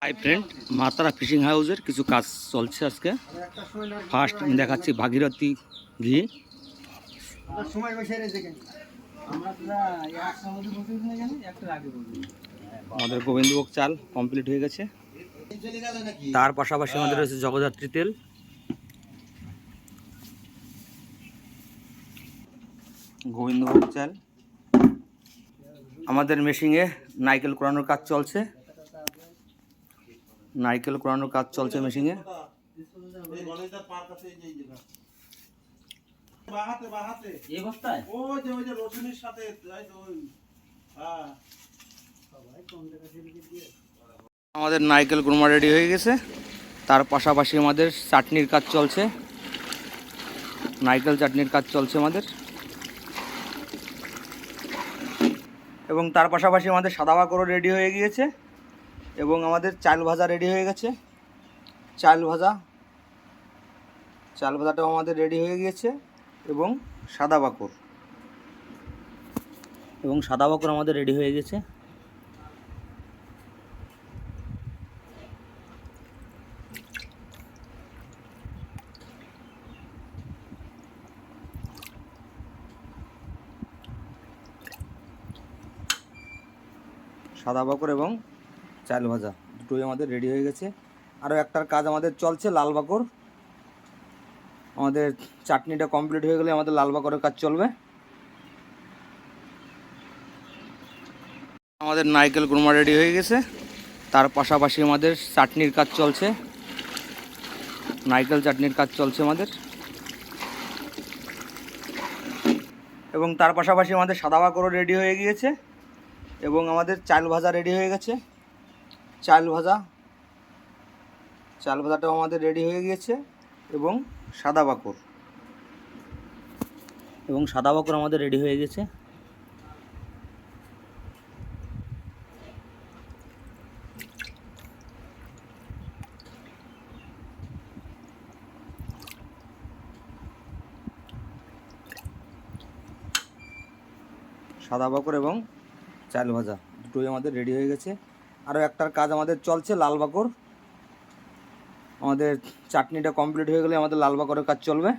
Hi friend, মাতারা fishing হাউসের কিছু কাজ চলছে আজকে। ফার্স্ট আমি দেখাচ্ছি ভাগীরথী ঘি। আমাদের গোবিন্দভোগ চাল কমপ্লিট হয়ে গেছে। তার পাশাপাশি আমাদের রয়েছে জগদ্ধাত্রী তেল, গোবিন্দভোগ চাল। আমাদের মেশিনে নারকেল কোড়ানোর কাজ চলছে। নারকেল কোড়ানোর কাজ চলছে মেশিনে। আমাদের নারকেল কুরমা রেডি হয়ে গেছে। তার পাশাপাশি আমাদের চাটনির কাজ চলছে। নারকেল চাটনির কাজ চলছে আমাদের। এবং তার পাশাপাশি আমাদের সাদা বাকরও রেডি হয়ে গিয়েছে। এবং আমাদের চাল ভাজা রেডি হয়ে গেছে। চাল ভাজাটাও আমাদের রেডি হয়ে গিয়েছে। এবং সাদা বাকর আমাদের রেডি হয়ে গেছে। সাদা বাকর এবং চাল ভাজা দুটোই আমাদের রেডি হয়ে গেছে। আরও একটার কাজ আমাদের চলছে, লাল বাকর। আমাদের চাটনিটা কমপ্লিট হয়ে গেলে আমাদের লাল বাকরের কাজ চলবে। আমাদের নারকেল কুরমা রেডি হয়ে গেছে। তার পাশাপাশি আমাদের চাটনির কাজ চলছে। নারকেল চাটনির কাজ চলছে আমাদের। এবং তার পাশাপাশি আমাদের সাদা বাকরও রেডি হয়ে গিয়েছে। এবং আমাদের চাল ভাজা রেডি হয়ে গেছে। চাল ভাজাটাও আমাদের রেডি হয়ে গিয়েছে। এবং সাদা বাকর আমাদের রেডি হয়ে গেছে। সাদা বাকর এবং চাল ভাজা দুটোই আমাদের রেডি হয়ে গেছে। আরও একটার কাজ আমাদের চলছে, লাল বাকর। আমাদের চাটনিটা কমপ্লিট হয়ে গেলে আমাদের লাল বাকরের কাজ চলবে।